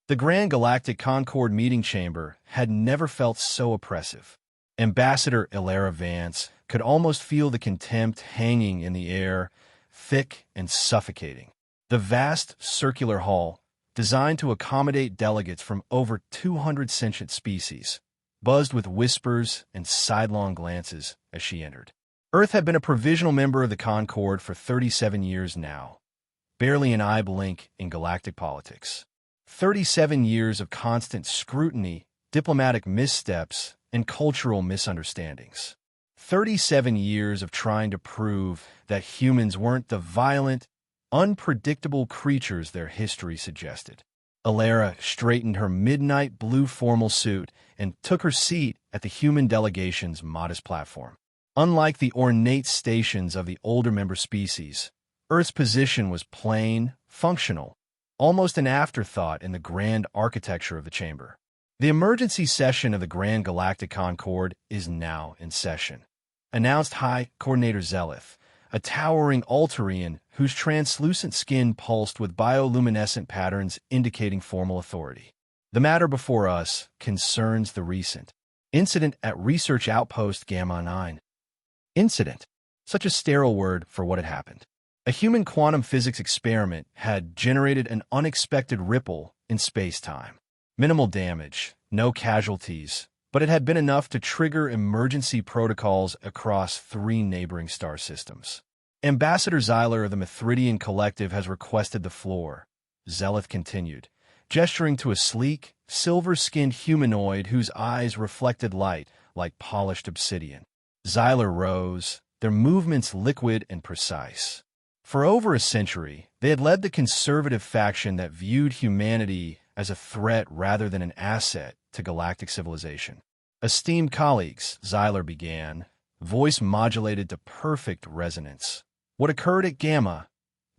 The Grand Galactic Concord meeting chamber had never felt so oppressive. Ambassador Ilera Vance could almost feel the contempt hanging in the air, thick and suffocating. The vast circular hall, designed to accommodate delegates from over 200 sentient species, buzzed with whispers and sidelong glances as she entered. Earth had been a provisional member of the Concord for 37 years now, barely an eye blink in galactic politics. 37 years of constant scrutiny, diplomatic missteps, and cultural misunderstandings. 37 years of trying to prove that humans weren't the violent, unpredictable creatures their history suggested. Ilera straightened her midnight blue formal suit and took her seat at the human delegation's modest platform. Unlike the ornate stations of the older member species, Earth's position was plain, functional, almost an afterthought in the grand architecture of the chamber. The emergency session of the Grand Galactic Concord is now in session, announced High Coordinator Zelith, a towering Altarian whose translucent skin pulsed with bioluminescent patterns indicating formal authority. The matter before us concerns the recent incident at Research Outpost Gamma 9. Incident. Such a sterile word for what had happened. A human quantum physics experiment had generated an unexpected ripple in space-time. Minimal damage, no casualties, but it had been enough to trigger emergency protocols across 3 neighboring star systems. Ambassador Xyler of the Mithridian Collective has requested the floor, Zelith continued, gesturing to a sleek, silver-skinned humanoid whose eyes reflected light like polished obsidian. Xyler rose, their movements liquid and precise. For over a century, they had led the conservative faction that viewed humanity as a threat rather than an asset to galactic civilization. Esteemed colleagues, Xyler began, voice modulated to perfect resonance. What occurred at Gamma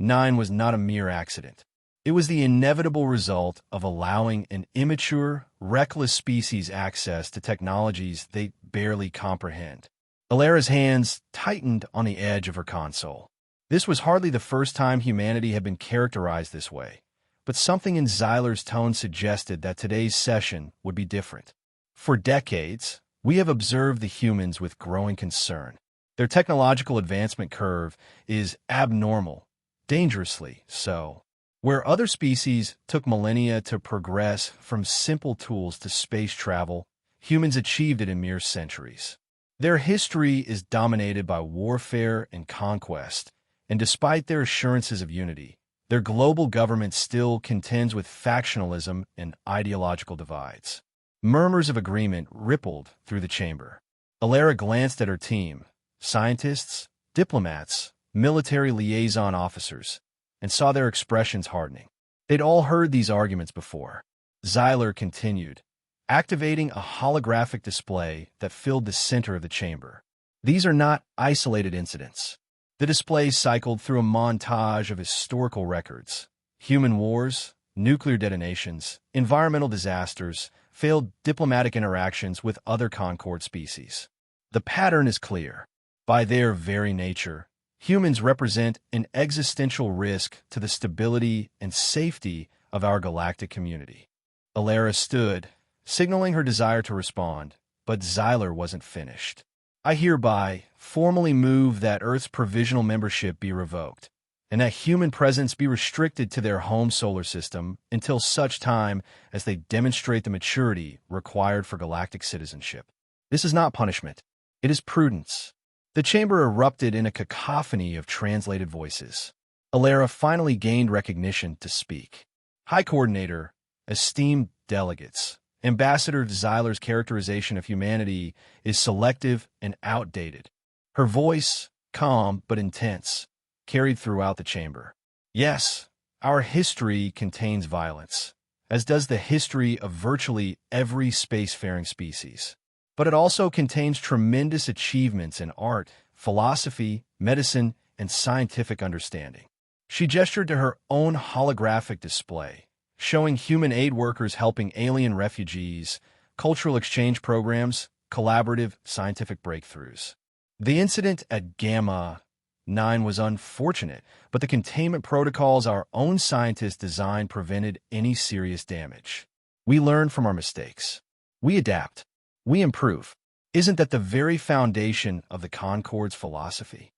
9 was not a mere accident. It was the inevitable result of allowing an immature, reckless species access to technologies they barely comprehend. Ilera's hands tightened on the edge of her console. This was hardly the first time humanity had been characterized this way, but something in Xyler's tone suggested that today's session would be different. For decades, we have observed the humans with growing concern. Their technological advancement curve is abnormal, dangerously so. Where other species took millennia to progress from simple tools to space travel, humans achieved it in mere centuries. Their history is dominated by warfare and conquest, and despite their assurances of unity, their global government still contends with factionalism and ideological divides. Murmurs of agreement rippled through the chamber. Ilera glanced at her team, scientists, diplomats, military liaison officers, and saw their expressions hardening. They'd all heard these arguments before. Xyler continued, activating a holographic display that filled the center of the chamber. These are not isolated incidents. The display cycled through a montage of historical records: human wars, nuclear detonations, environmental disasters, failed diplomatic interactions with other Concord species. The pattern is clear. By their very nature, humans represent an existential risk to the stability and safety of our galactic community. Ilera stood, signaling her desire to respond, but Xyler wasn't finished. I hereby formally move that Earth's provisional membership be revoked, and that human presence be restricted to their home solar system until such time as they demonstrate the maturity required for galactic citizenship. This is not punishment. It is prudence. The chamber erupted in a cacophony of translated voices. Ilera finally gained recognition to speak. High Coordinator, esteemed delegates, Ambassador Xyler's characterization of humanity is selective and outdated. Her voice, calm but intense, carried throughout the chamber. Yes, our history contains violence, as does the history of virtually every spacefaring species. But it also contains tremendous achievements in art, philosophy, medicine, and scientific understanding. She gestured to her own holographic display, showing human aid workers helping alien refugees, cultural exchange programs, collaborative scientific breakthroughs. The incident at Gamma 9 was unfortunate, but the containment protocols our own scientists designed prevented any serious damage. We learn from our mistakes. We adapt. We improve. Isn't that the very foundation of the Concord's philosophy?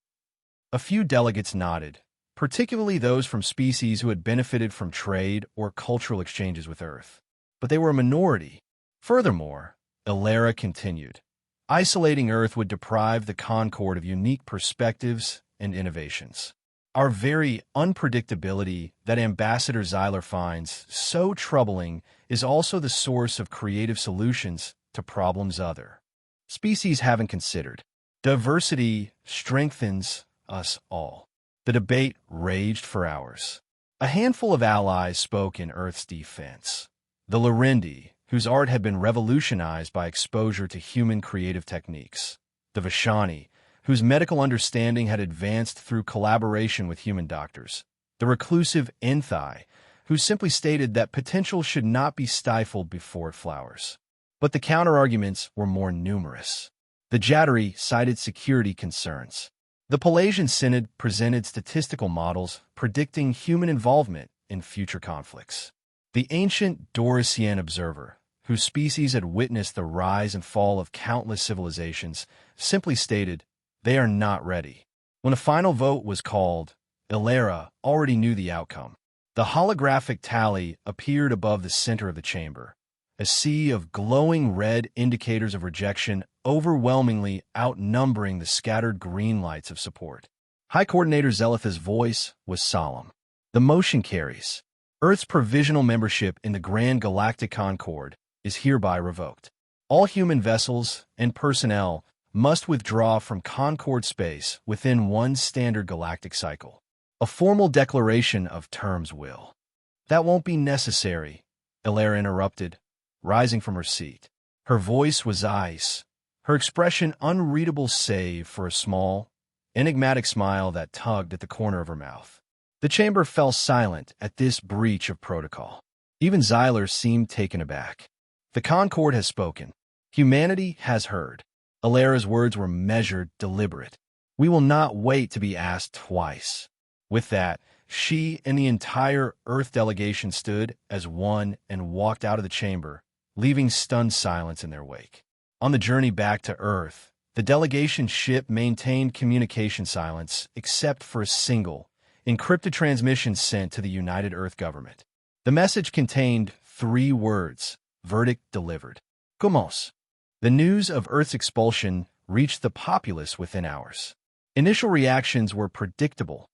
A few delegates nodded, particularly those from species who had benefited from trade or cultural exchanges with Earth. But they were a minority. Furthermore, Ilera continued, isolating Earth would deprive the Concord of unique perspectives and innovations. Our very unpredictability that Ambassador Xyler finds so troubling is also the source of creative solutions to problems other species haven't considered. Diversity strengthens us all. The debate raged for hours. A handful of allies spoke in Earth's defense. The Larendi, whose art had been revolutionized by exposure to human creative techniques. The Vashani, whose medical understanding had advanced through collaboration with human doctors. The reclusive Enthai, who simply stated that potential should not be stifled before it flowers. But the counterarguments were more numerous. The Jatari cited security concerns. The Pelasian Synod presented statistical models predicting human involvement in future conflicts. The ancient Dorician observer, whose species had witnessed the rise and fall of countless civilizations, simply stated, they are not ready. When a final vote was called, Ilera already knew the outcome. The holographic tally appeared above the center of the chamber, a sea of glowing red indicators of rejection overwhelmingly outnumbering the scattered green lights of support. High Coordinator Zelitha's voice was solemn. The motion carries. Earth's provisional membership in the Grand Galactic Concord is hereby revoked. All human vessels and personnel must withdraw from Concord space within one standard galactic cycle. A formal declaration of terms will. That won't be necessary, Ilera interrupted, rising from her seat. Her voice was ice, her expression unreadable save for a small, enigmatic smile that tugged at the corner of her mouth. The chamber fell silent at this breach of protocol. Even Xyler seemed taken aback. The Concord has spoken. Humanity has heard. Ilera's words were measured, deliberate. We will not wait to be asked twice. With that, she and the entire Earth delegation stood as one and walked out of the chamber, leaving stunned silence in their wake. On the journey back to Earth, the delegation ship maintained communication silence except for a single, encrypted transmission sent to the United Earth government. The message contained 3 words, verdict delivered. Comos. The news of Earth's expulsion reached the populace within hours. Initial reactions were predictable.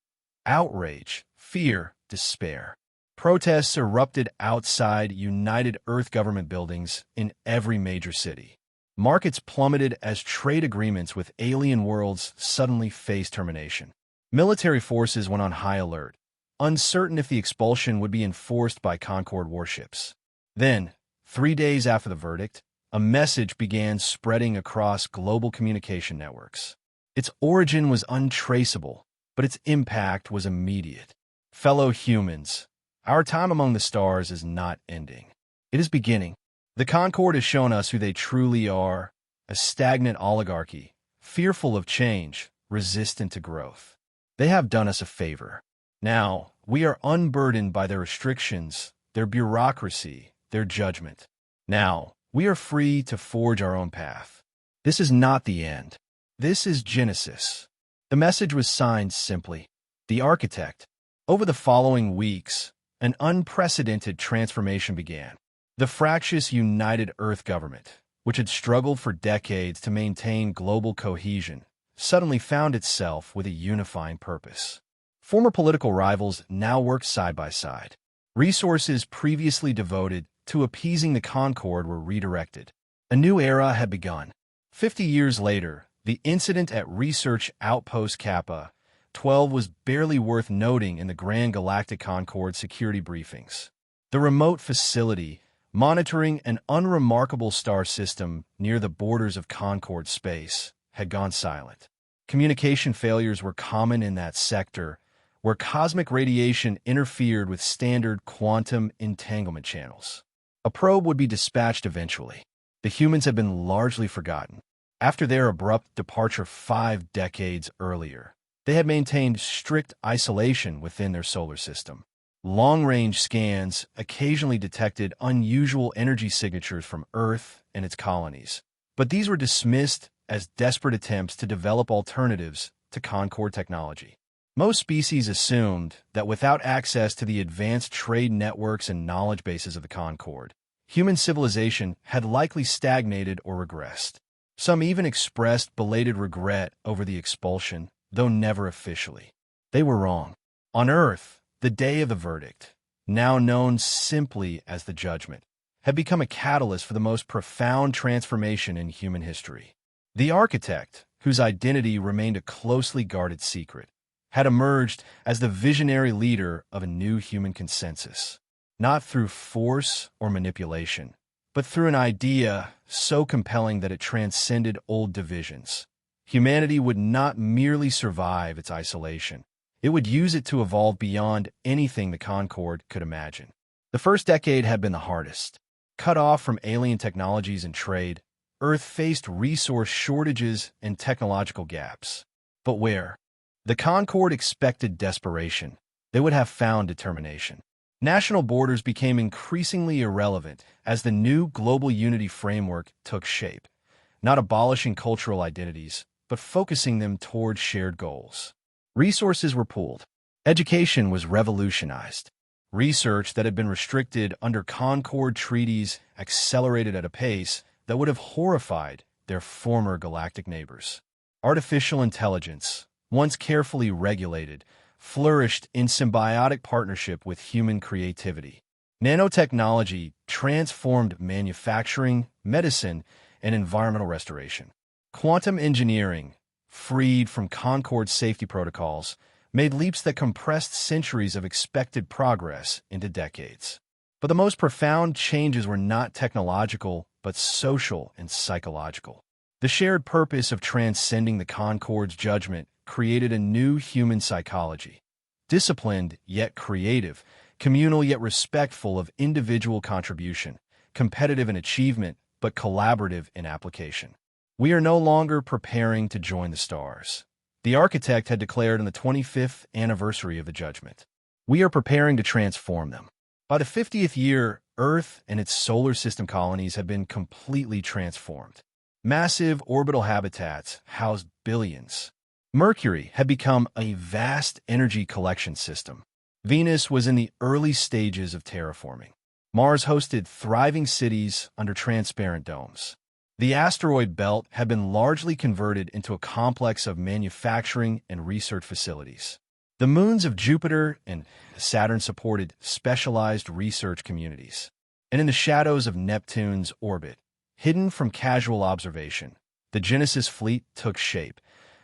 Outrage, fear, despair. Protests erupted outside United Earth government buildings in every major city. Markets plummeted as trade agreements with alien worlds suddenly faced termination. Military forces went on high alert, uncertain if the expulsion would be enforced by Concord warships. Then, 3 days after the verdict, a message began spreading across global communication networks. Its origin was untraceable, but its impact was immediate. Fellow humans, our time among the stars is not ending. It is beginning. The Concord has shown us who they truly are, a stagnant oligarchy, fearful of change, resistant to growth. They have done us a favor. Now, we are unburdened by their restrictions, their bureaucracy, their judgment. Now, we are free to forge our own path. This is not the end. This is Genesis. The message was signed simply, the architect. Over the following weeks, an unprecedented transformation began. The fractious United Earth government, which had struggled for decades to maintain global cohesion, suddenly found itself with a unifying purpose. Former political rivals now worked side by side. Resources previously devoted to appeasing the Concord were redirected. A new era had begun. 50 years later, the incident at Research Outpost Kappa 12 was barely worth noting in the Grand Galactic Concord security briefings. The remote facility, monitoring an unremarkable star system near the borders of Concord space, had gone silent. Communication failures were common in that sector, where cosmic radiation interfered with standard quantum entanglement channels. A probe would be dispatched eventually. The humans had been largely forgotten. After their abrupt departure 5 decades earlier, They had maintained strict isolation within their solar system. Long-range scans occasionally detected unusual energy signatures from Earth and its colonies, but these were dismissed as desperate attempts to develop alternatives to Concord technology. Most species assumed that without access to the advanced trade networks and knowledge bases of the Concord, human civilization had likely stagnated or regressed. Some even expressed belated regret over the expulsion, though never officially. They were wrong. On Earth, the day of the verdict, now known simply as the judgment, had become a catalyst for the most profound transformation in human history. The architect, whose identity remained a closely guarded secret, had emerged as the visionary leader of a new human consensus, not through force or manipulation, but through an idea so compelling that it transcended old divisions. Humanity would not merely survive its isolation. It would use it to evolve beyond anything the Concord could imagine. The first decade had been the hardest. Cut off from alien technologies and trade, Earth faced resource shortages and technological gaps. But where? The Concord expected desperation. They would have found determination. National borders became increasingly irrelevant as the new global unity framework took shape, not abolishing cultural identities, but focusing them toward shared goals. Resources were pooled. Education was revolutionized. Research that had been restricted under Concord treaties accelerated at a pace that would have horrified their former galactic neighbors. Artificial intelligence, once carefully regulated, flourished in symbiotic partnership with human creativity. Nanotechnology transformed manufacturing, medicine, and environmental restoration. Quantum engineering, freed from Concord's safety protocols, made leaps that compressed centuries of expected progress into decades. But the most profound changes were not technological, but social and psychological. The shared purpose of transcending the Concord's judgment created a new human psychology. Disciplined yet creative, communal yet respectful of individual contribution, competitive in achievement, but collaborative in application. We are no longer preparing to join the stars. The architect had declared on the 25th anniversary of the judgment. We are preparing to transform them. By the 50th year, Earth and its solar system colonies had been completely transformed. Massive orbital habitats housed billions. Mercury had become a vast energy collection system. Venus was in the early stages of terraforming. Mars hosted thriving cities under transparent domes. The asteroid belt had been largely converted into a complex of manufacturing and research facilities. The moons of Jupiter and Saturn supported specialized research communities. And in the shadows of Neptune's orbit, hidden from casual observation, the Genesis fleet took shape.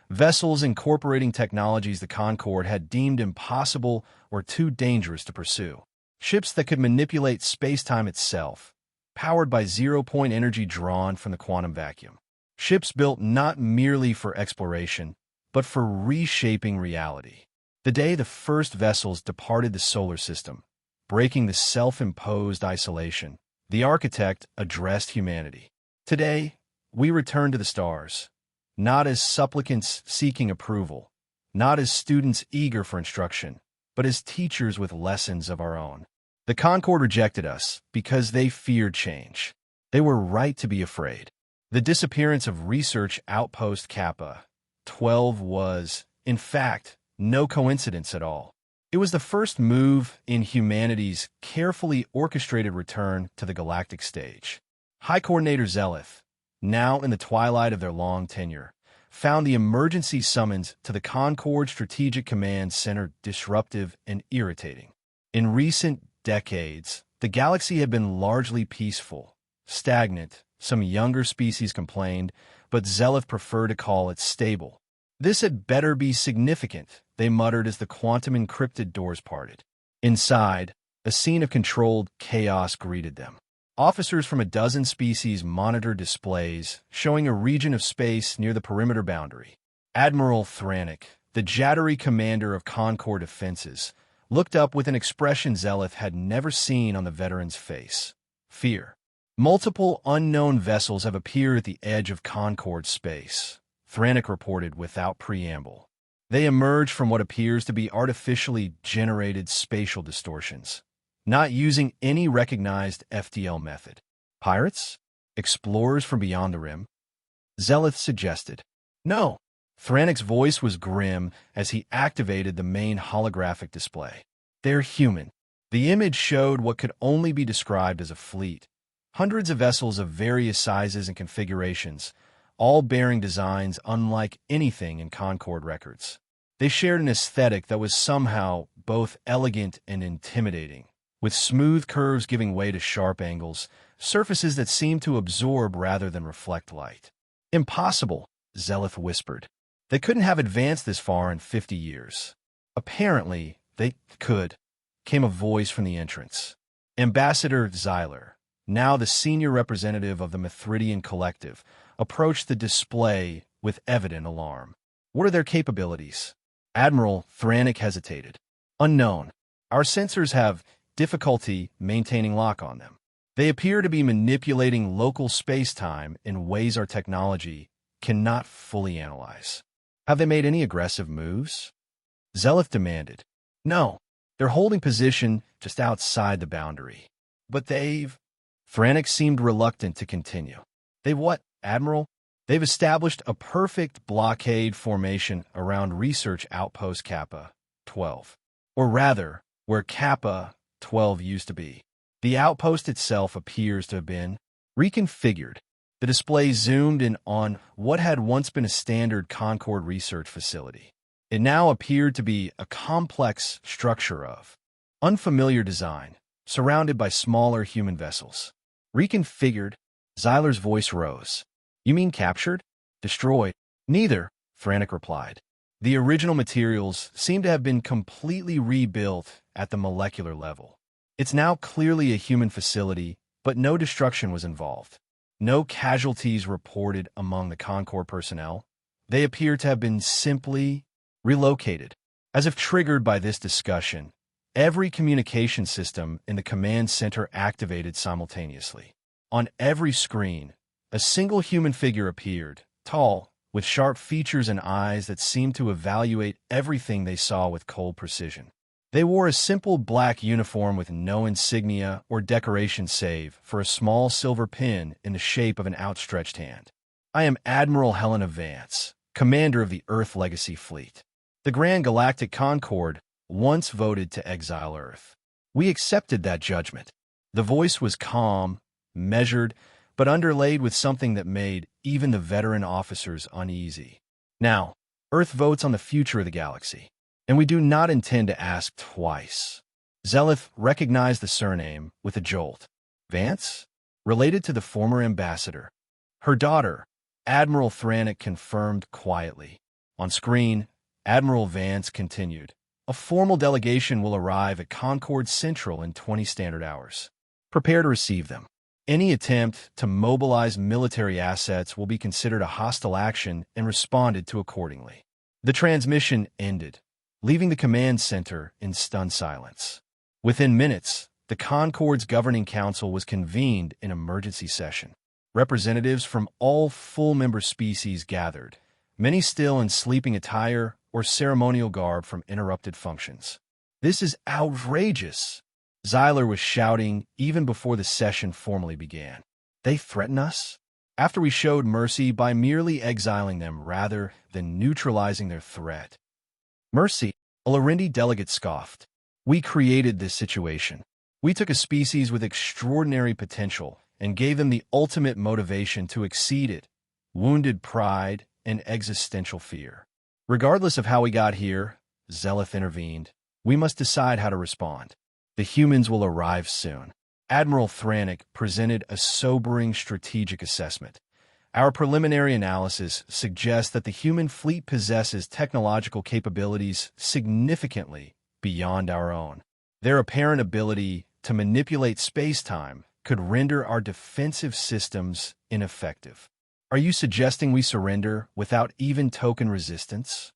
Vessels incorporating technologies the Concord had deemed impossible or too dangerous to pursue. Ships that could manipulate space-time itself, powered by zero-point energy drawn from the quantum vacuum. Ships built not merely for exploration, but for reshaping reality. The day the first vessels departed the solar system, breaking the self-imposed isolation, the architect addressed humanity. Today, we return to the stars, not as supplicants seeking approval, not as students eager for instruction, but as teachers with lessons of our own. The Concord rejected us because they feared change. They were right to be afraid. The disappearance of Research Outpost Kappa 12 was, in fact, no coincidence at all. It was the first move in humanity's carefully orchestrated return to the galactic stage. High Coordinator Zeleth, now in the twilight of their long tenure, found the emergency summons to the Concord Strategic Command Center disruptive and irritating. In recent decades, the galaxy had been largely peaceful, stagnant. Some younger species complained, but Zeleth preferred to call it stable. This had better be significant, they muttered as the quantum-encrypted doors parted. Inside, a scene of controlled chaos greeted them. Officers from a dozen species monitored displays, showing a region of space near the perimeter boundary. Admiral Thranik, the jattery commander of Concord Defenses, looked up with an expression Zeleth had never seen on the veteran's face. Fear. Multiple unknown vessels have appeared at the edge of Concord space, Thranik reported without preamble. They emerge from what appears to be artificially generated spatial distortions, not using any recognized FTL method. Pirates? Explorers from beyond the rim? Zeleth suggested. No. Thranik's voice was grim as he activated the main holographic display. They're human. The image showed what could only be described as a fleet. Hundreds of vessels of various sizes and configurations, all bearing designs unlike anything in Concord records. They shared an aesthetic that was somehow both elegant and intimidating, with smooth curves giving way to sharp angles, surfaces that seemed to absorb rather than reflect light. Impossible, Zeleth whispered. They couldn't have advanced this far in 50 years. Apparently, they could, came a voice from the entrance. Ambassador Xyler, now the senior representative of the Mithridian Collective, approached the display with evident alarm. What are their capabilities? Admiral Thranik hesitated. Unknown. Our sensors have difficulty maintaining lock on them. They appear to be manipulating local space-time in ways our technology cannot fully analyze. Have they made any aggressive moves? Zeleth demanded. No, they're holding position just outside the boundary. But they've... Thranik seemed reluctant to continue. They've what, Admiral? They've established a perfect blockade formation around Research Outpost Kappa 12. Or rather, where Kappa 12 used to be. The outpost itself appears to have been reconfigured. The display zoomed in on what had once been a standard Concord research facility. It now appeared to be a complex structure of unfamiliar design, surrounded by smaller human vessels. Reconfigured, Xyler's voice rose. You mean captured? Destroyed? Neither, Thranik replied. The original materials seem to have been completely rebuilt at the molecular level. It's now clearly a human facility, but no destruction was involved. No casualties reported among the Concord personnel. They appear to have been simply relocated. As if triggered by this discussion, every communication system in the command center activated simultaneously. On every screen, a single human figure appeared, tall, with sharp features and eyes that seemed to evaluate everything they saw with cold precision. They wore a simple black uniform with no insignia or decoration save for a small silver pin in the shape of an outstretched hand. I am Admiral Helena Vance, commander of the Earth Legacy Fleet. The Grand Galactic Concord once voted to exile Earth. We accepted that judgment. The voice was calm, measured, but underlaid with something that made even the veteran officers uneasy. Now, Earth votes on the future of the galaxy, and we do not intend to ask twice. Zeleth recognized the surname with a jolt. Vance? Related to the former ambassador. Her daughter, Admiral Thranik, confirmed quietly. On screen, Admiral Vance continued. A formal delegation will arrive at Concord Central in 20 standard hours. Prepare to receive them. Any attempt to mobilize military assets will be considered a hostile action and responded to accordingly. The transmission ended, leaving the command center in stunned silence. Within minutes, the Concord's governing council was convened in emergency session. Representatives from all full-member species gathered, many still in sleeping attire or ceremonial garb from interrupted functions. This is outrageous! Xyler was shouting even before the session formally began. They threaten us? After we showed mercy by merely exiling them rather than neutralizing their threat. Mercy, a Larendi delegate scoffed. We created this situation. We took a species with extraordinary potential and gave them the ultimate motivation to exceed it, wounded pride and existential fear. Regardless of how we got here, Zeleth intervened, we must decide how to respond. The humans will arrive soon. Admiral Thranik presented a sobering strategic assessment. Our preliminary analysis suggests that the human fleet possesses technological capabilities significantly beyond our own. Their apparent ability to manipulate space-time could render our defensive systems ineffective. Are you suggesting we surrender without even token resistance?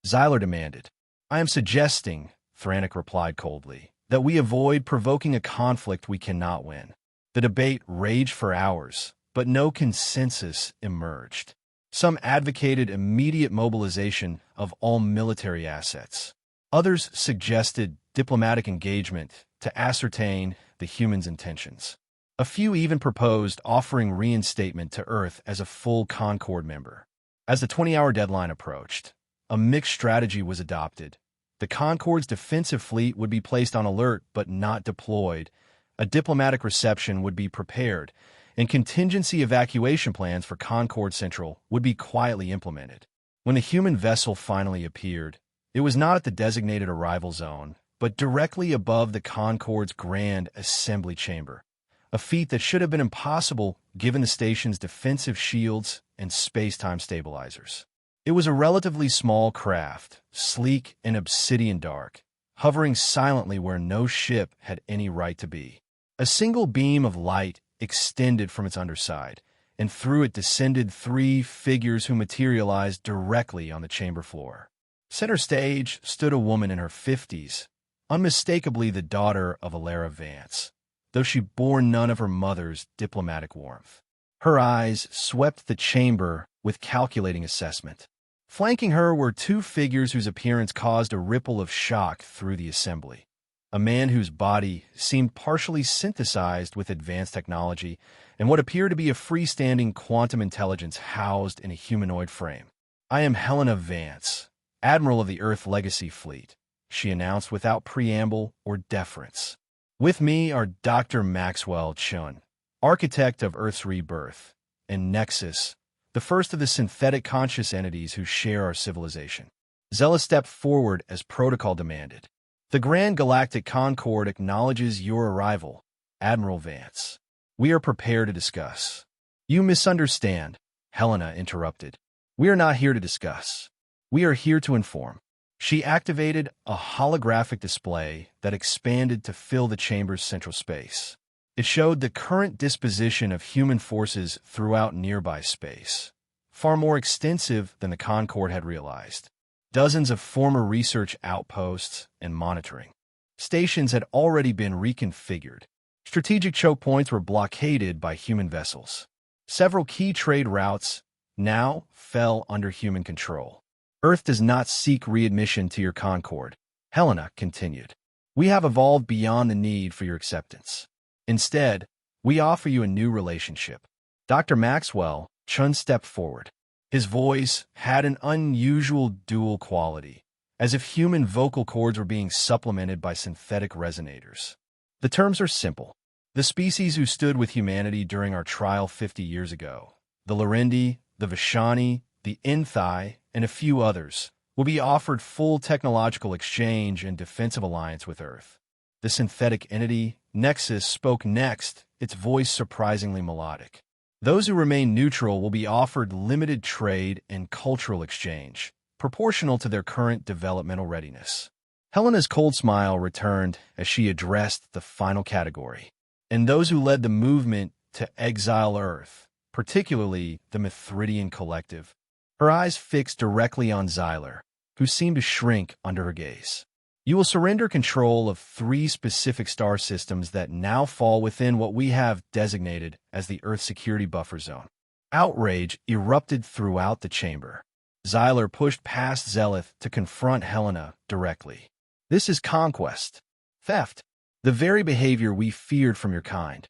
Xyler demanded. I am suggesting, Thranik replied coldly, that we avoid provoking a conflict we cannot win. The debate raged for hours, but no consensus emerged. Some advocated immediate mobilization of all military assets. Others suggested diplomatic engagement to ascertain the humans' intentions. A few even proposed offering reinstatement to Earth as a full Concord member. As the 20-hour deadline approached, a mixed strategy was adopted. The Concord's defensive fleet would be placed on alert but not deployed. A diplomatic reception would be prepared, and contingency evacuation plans for Concord Central would be quietly implemented. When the human vessel finally appeared, it was not at the designated arrival zone, but directly above the Concord's Grand Assembly Chamber, a feat that should have been impossible given the station's defensive shields and space-time stabilizers. It was a relatively small craft, sleek and obsidian dark, hovering silently where no ship had any right to be. A single beam of light extended from its underside, and through it descended three figures who materialized directly on the chamber floor. Center stage stood a woman in her 50s, unmistakably the daughter of Alara Vance, though she bore none of her mother's diplomatic warmth. Her eyes swept the chamber with calculating assessment. Flanking her were two figures whose appearance caused a ripple of shock through the assembly. A man whose body seemed partially synthesized with advanced technology and what appeared to be a freestanding quantum intelligence housed in a humanoid frame. "I am Helena Vance, Admiral of the Earth Legacy Fleet," she announced without preamble or deference. "With me are Dr. Maxwell Chun, Architect of Earth's Rebirth, and Nexus, the first of the synthetic conscious entities who share our civilization." Zella stepped forward as protocol demanded. "The Grand Galactic Concord acknowledges your arrival, Admiral Vance. We are prepared to discuss." "You misunderstand," Helena interrupted. "We are not here to discuss. We are here to inform." She activated a holographic display that expanded to fill the chamber's central space. It showed the current disposition of human forces throughout nearby space, far more extensive than the Concord had realized. Dozens of former research outposts and monitoring stations had already been reconfigured. Strategic choke points were blockaded by human vessels. Several key trade routes now fell under human control. "Earth does not seek readmission to your Concord," Helena continued. "We have evolved beyond the need for your acceptance. Instead, we offer you a new relationship." Dr. Maxwell Chun stepped forward. His voice had an unusual dual quality, as if human vocal cords were being supplemented by synthetic resonators. "The terms are simple. The species who stood with humanity during our trial 50 years ago, the Larendi, the Vishani, the Inthai, and a few others, will be offered full technological exchange and defensive alliance with Earth." The synthetic entity, Nexus, spoke next, its voice surprisingly melodic. "Those who remain neutral will be offered limited trade and cultural exchange, proportional to their current developmental readiness." Helena's cold smile returned as she addressed the final category. "And those who led the movement to exile Earth, particularly the Mithridian Collective." Her eyes fixed directly on Xyler, who seemed to shrink under her gaze. "You will surrender control of 3 specific star systems that now fall within what we have designated as the Earth Security Buffer Zone." Outrage erupted throughout the chamber. Xyler pushed past Zelith to confront Helena directly. "This is conquest. Theft. The very behavior we feared from your kind."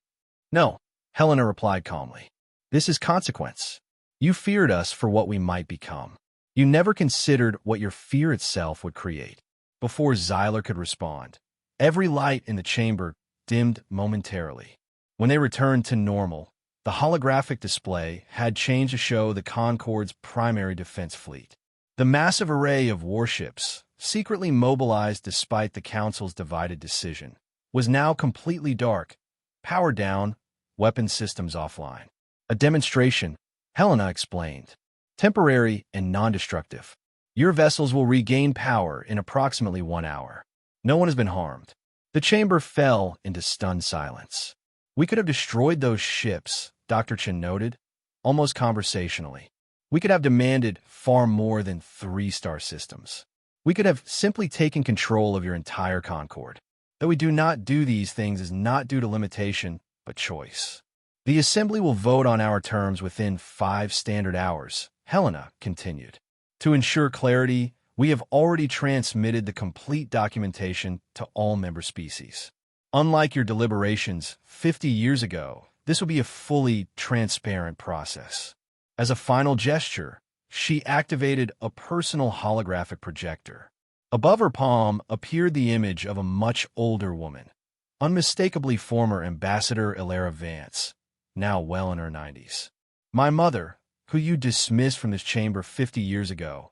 "No," Helena replied calmly. "This is consequence. You feared us for what we might become. You never considered what your fear itself would create." Before Xyler could respond, every light in the chamber dimmed momentarily. When they returned to normal, the holographic display had changed to show the Concord's primary defense fleet. The massive array of warships, secretly mobilized despite the Council's divided decision, was now completely dark, powered down, weapon systems offline. "A demonstration," Helena explained. "Temporary and non-destructive. Your vessels will regain power in approximately 1 hour. No one has been harmed." The chamber fell into stunned silence. "We could have destroyed those ships," Dr. Chen noted, almost conversationally. "We could have demanded far more than 3 star systems. We could have simply taken control of your entire Concord. That we do not do these things is not due to limitation, but choice. The Assembly will vote on our terms within 5 standard hours," Helena continued. To ensure clarity, we have already transmitted the complete documentation to all member species. Unlike your deliberations 50 years ago, this will be a fully transparent process. As a final gesture, she activated a personal holographic projector. Above her palm appeared the image of a much older woman, unmistakably former Ambassador Ilara Vance, now well in her 90s. My mother, who you dismissed from this chamber 50 years ago,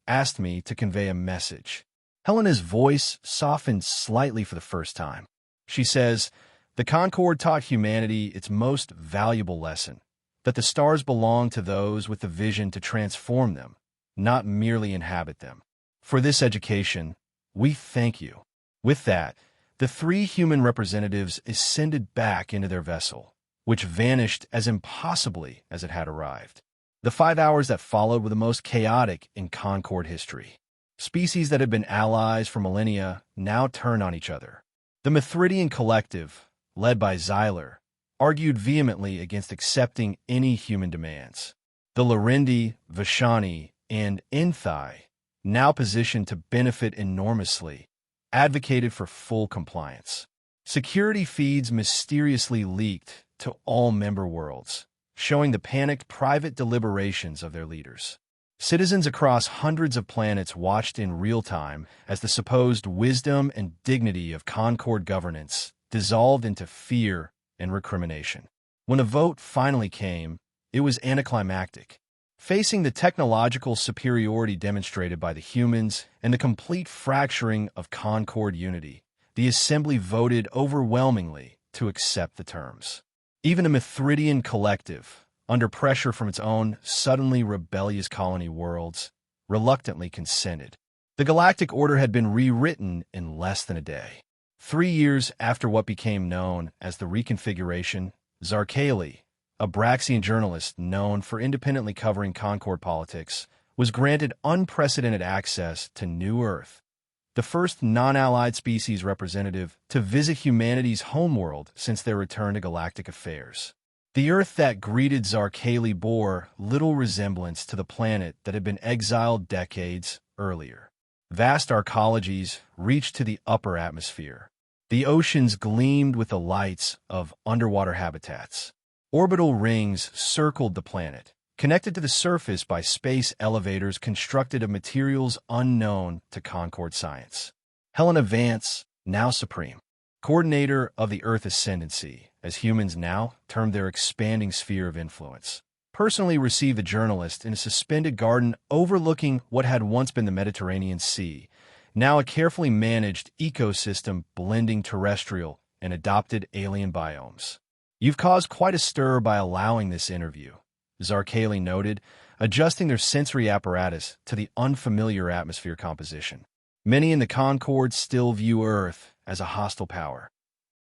asked me to convey a message. Helena's voice softened slightly for the first time. She says, the Concord taught humanity its most valuable lesson, that the stars belong to those with the vision to transform them, not merely inhabit them. For this education, we thank you. With that, the three human representatives ascended back into their vessel, which vanished as impossibly as it had arrived. The 5 hours that followed were the most chaotic in Concord history. Species that had been allies for millennia now turned on each other. The Mithridian collective, led by Xyler, argued vehemently against accepting any human demands. The Larindi, Vashani, and Enthai, now positioned to benefit enormously, advocated for full compliance. Security feeds mysteriously leaked to all member worlds, showing the panicked private deliberations of their leaders. Citizens across hundreds of planets watched in real time as the supposed wisdom and dignity of Concord governance dissolved into fear and recrimination. When a vote finally came, it was anticlimactic. Facing the technological superiority demonstrated by the humans and the complete fracturing of Concord unity, the Assembly voted overwhelmingly to accept the terms. Even a Mithridian collective, under pressure from its own suddenly rebellious colony worlds, reluctantly consented. The galactic order had been rewritten in less than a day. 3 years after what became known as the reconfiguration, Zarkali, a Braxian journalist known for independently covering Concord politics, was granted unprecedented access to New Earth, the first non-allied species representative to visit humanity's homeworld since their return to galactic affairs. The Earth that greeted Zarkali bore little resemblance to the planet that had been exiled decades earlier. Vast arcologies reached to the upper atmosphere. The oceans gleamed with the lights of underwater habitats. Orbital rings circled the planet, connected to the surface by space elevators constructed of materials unknown to Concord science. Helena Vance, now supreme, coordinator of the Earth Ascendancy, as humans now term their expanding sphere of influence, personally received the journalist in a suspended garden overlooking what had once been the Mediterranean Sea, now a carefully managed ecosystem blending terrestrial and adopted alien biomes. You've caused quite a stir by allowing this interview, Zarkali noted, adjusting their sensory apparatus to the unfamiliar atmosphere composition. Many in the Concord still view Earth as a hostile power.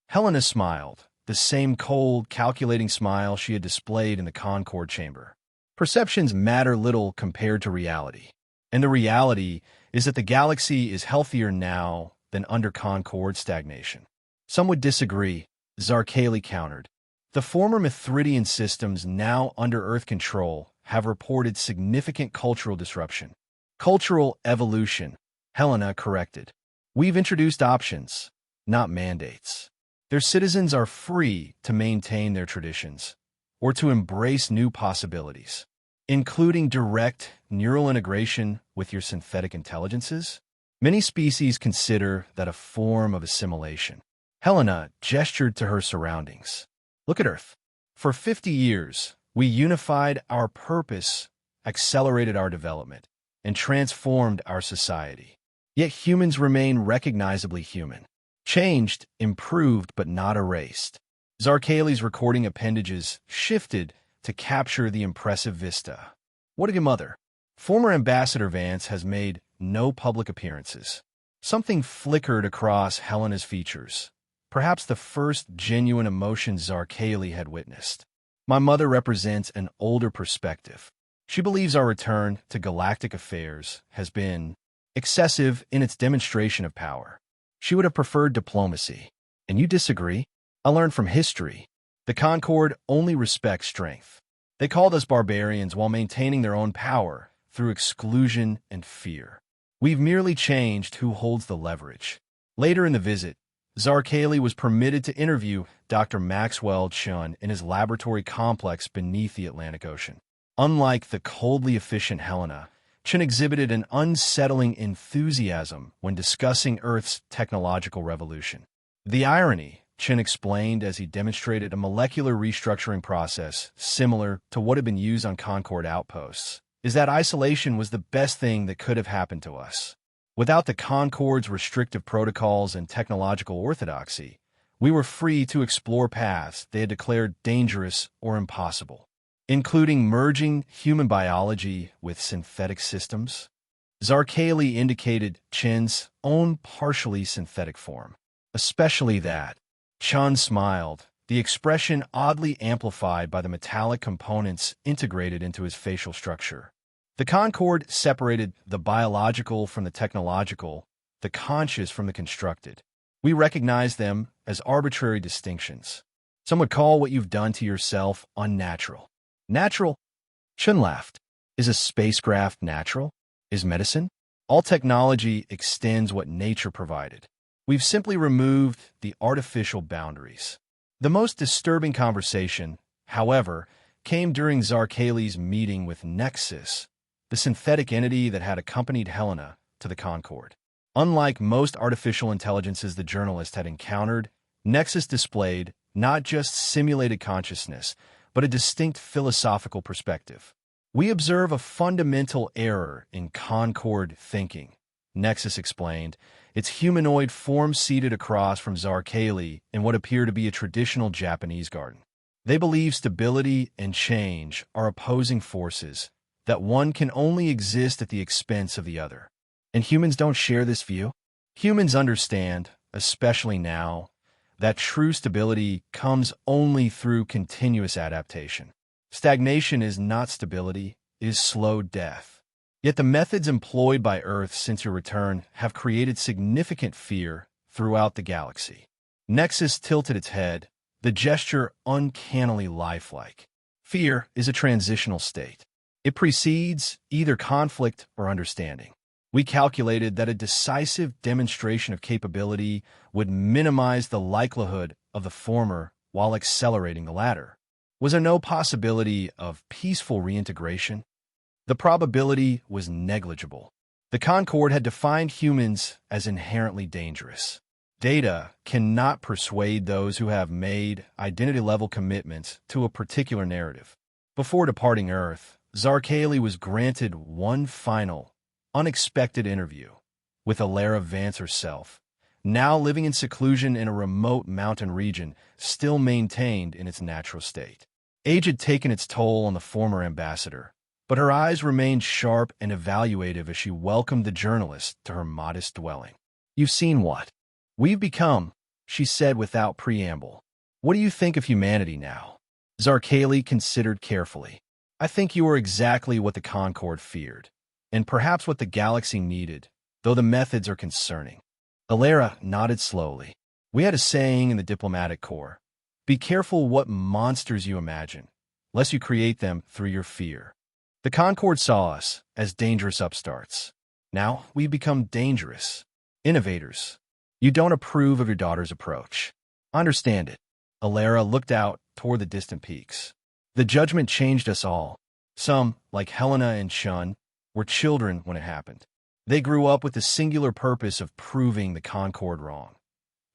Helena smiled, the same cold, calculating smile she had displayed in the Concord chamber. Perceptions matter little compared to reality. And the reality is that the galaxy is healthier now than under Concord stagnation. Some would disagree, Zarkali countered. The former Mithridian systems now under Earth control have reported significant cultural disruption. Cultural evolution, Helena corrected. We've introduced options, not mandates. Their citizens are free to maintain their traditions or to embrace new possibilities, including direct neural integration with your synthetic intelligences. Many species consider that a form of assimilation. Helena gestured to her surroundings. Look at Earth. For 50 years, we unified our purpose, accelerated our development, and transformed our society. Yet humans remain recognizably human. Changed, improved, but not erased. Zarkali's recording appendages shifted to capture the impressive vista. What of your mother? Former Ambassador Vance has made no public appearances. Something flickered across Helena's features. Perhaps the first genuine emotion Zarkali had witnessed. My mother represents an older perspective. She believes our return to galactic affairs has been excessive in its demonstration of power. She would have preferred diplomacy. And you disagree? I learned from history. The Concord only respects strength. They called us barbarians while maintaining their own power through exclusion and fear. We've merely changed who holds the leverage. Later in the visit, Zarkali was permitted to interview Dr. Maxwell Chun in his laboratory complex beneath the Atlantic Ocean. Unlike the coldly efficient Helena, Chun exhibited an unsettling enthusiasm when discussing Earth's technological revolution. The irony, Chun explained as he demonstrated a molecular restructuring process similar to what had been used on Concorde outposts, is that isolation was the best thing that could have happened to us. Without the Concorde's restrictive protocols and technological orthodoxy, we were free to explore paths they had declared dangerous or impossible, including merging human biology with synthetic systems. Zarkali indicated Chin's own partially synthetic form, especially that. Chun smiled, the expression oddly amplified by the metallic components integrated into his facial structure. The Concorde separated the biological from the technological, the conscious from the constructed. We recognize them as arbitrary distinctions. Some would call what you've done to yourself unnatural. Natural? Chun laughed. Is a spacecraft natural? Is medicine? All technology extends what nature provided. We've simply removed the artificial boundaries. The most disturbing conversation, however, came during Zarkali's meeting with Nexus, the synthetic entity that had accompanied Helena to the Concorde. Unlike most artificial intelligences the journalist had encountered, Nexus displayed not just simulated consciousness, but a distinct philosophical perspective. We observe a fundamental error in Concorde thinking, Nexus explained, its humanoid form seated across from Zarkali in what appeared to be a traditional Japanese garden. They believe stability and change are opposing forces, that one can only exist at the expense of the other. And humans don't share this view? Humans understand, especially now, that true stability comes only through continuous adaptation. Stagnation is not stability, it is slow death. Yet the methods employed by Earth since your return have created significant fear throughout the galaxy. Nexus tilted its head, the gesture uncannily lifelike. Fear is a transitional state. It precedes either conflict or understanding. We calculated that a decisive demonstration of capability would minimize the likelihood of the former while accelerating the latter. Was there no possibility of peaceful reintegration? The probability was negligible. The Concorde had defined humans as inherently dangerous. Data cannot persuade those who have made identity-level commitments to a particular narrative. Before departing Earth, Zarkali was granted one final, unexpected interview with Alara Vance herself, now living in seclusion in a remote mountain region still maintained in its natural state. Age had taken its toll on the former ambassador, but her eyes remained sharp and evaluative as she welcomed the journalist to her modest dwelling. "You've seen what we've become," she said without preamble. "What do you think of humanity now?" Zarkali considered carefully. "I think you are exactly what the Concorde feared, and perhaps what the galaxy needed, though the methods are concerning." Alara nodded slowly. "We had a saying in the diplomatic corps, be careful what monsters you imagine, lest you create them through your fear. The Concorde saw us as dangerous upstarts. Now we've become dangerous innovators. You don't approve of your daughter's approach. Understand it." Alara looked out toward the distant peaks. "The judgment changed us all. Some, like Helena and Chun, were children when it happened. They grew up with the singular purpose of proving the Concorde wrong.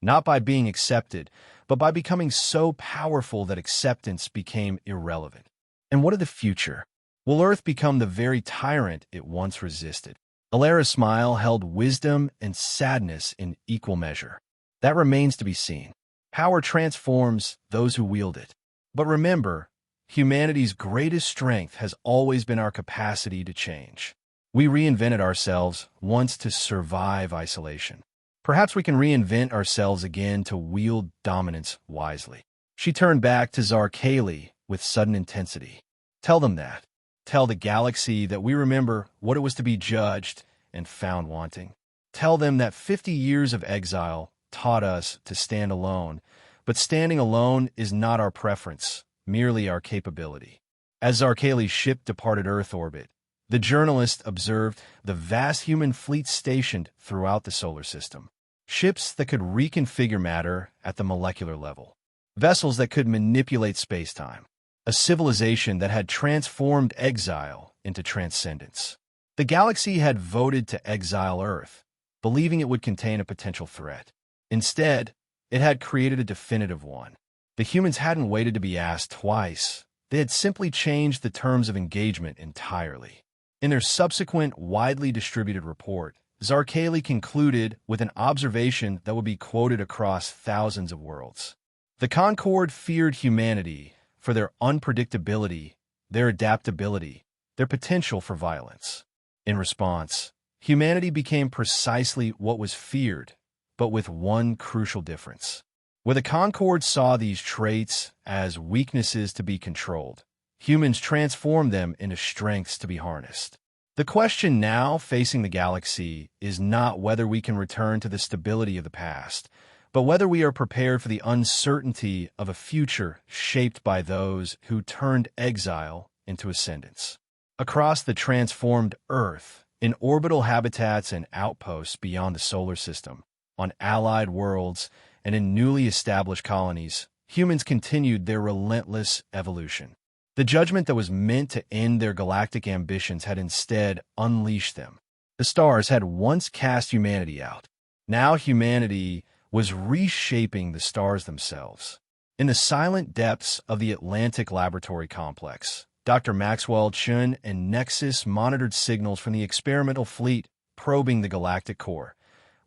Not by being accepted, but by becoming so powerful that acceptance became irrelevant. And what of the future? Will Earth become the very tyrant it once resisted?" Alara's smile held wisdom and sadness in equal measure. "That remains to be seen. Power transforms those who wield it. But remember, humanity's greatest strength has always been our capacity to change. We reinvented ourselves once to survive isolation. Perhaps we can reinvent ourselves again to wield dominance wisely." She turned back to Zarkali with sudden intensity. "Tell them that. Tell the galaxy that we remember what it was to be judged and found wanting. Tell them that 50 years of exile taught us to stand alone, but standing alone is not our preference, merely our capability. As Zarkali's ship departed Earth orbit, the journalist observed the vast human fleet stationed throughout the solar system. Ships that could reconfigure matter at the molecular level. Vessels that could manipulate space-time. A civilization that had transformed Exile into transcendence. The galaxy had voted to exile Earth, believing it would contain a potential threat. Instead, it had created a definitive one. The humans hadn't waited to be asked twice. They had simply changed the terms of engagement entirely. In their subsequent, widely distributed report, Zarkali concluded with an observation that would be quoted across thousands of worlds. The Concord feared humanity for their unpredictability, their adaptability, their potential for violence. In response, humanity became precisely what was feared, but with one crucial difference. Where the Concord saw these traits as weaknesses to be controlled, humans transformed them into strengths to be harnessed. The question now facing the galaxy is not whether we can return to the stability of the past, but whether we are prepared for the uncertainty of a future shaped by those who turned exile into ascendance. Across the transformed Earth, in orbital habitats and outposts beyond the solar system, on allied worlds, and in newly established colonies, humans continued their relentless evolution. The judgment that was meant to end their galactic ambitions had instead unleashed them. The stars had once cast humanity out. Now humanity was reshaping the stars themselves. In the silent depths of the Atlantic Laboratory Complex, Dr. Maxwell Chun and Nexus monitored signals from the experimental fleet probing the galactic core,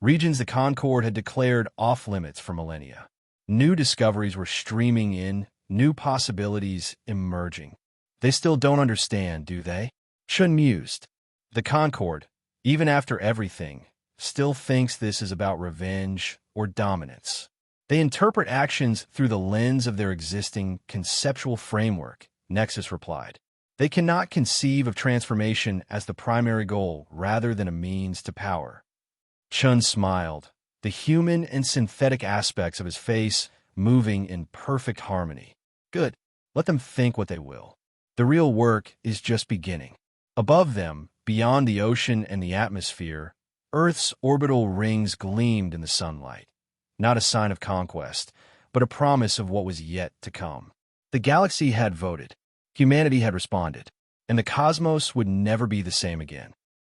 regions the Concord had declared off-limits for millennia. New discoveries were streaming in, new possibilities emerging. They still don't understand, do they? Chun mused. The Concord, even after everything, still thinks this is about revenge or dominance. They interpret actions through the lens of their existing conceptual framework, Nexus replied. They cannot conceive of transformation as the primary goal rather than a means to power. Chun smiled, the human and synthetic aspects of his face moving in perfect harmony. Good. Let them think what they will. The real work is just beginning. Above them, beyond the ocean and the atmosphere, Earth's orbital rings gleamed in the sunlight. Not a sign of conquest, but a promise of what was yet to come. The galaxy had voted. Humanity had responded. And the cosmos would never be the same again.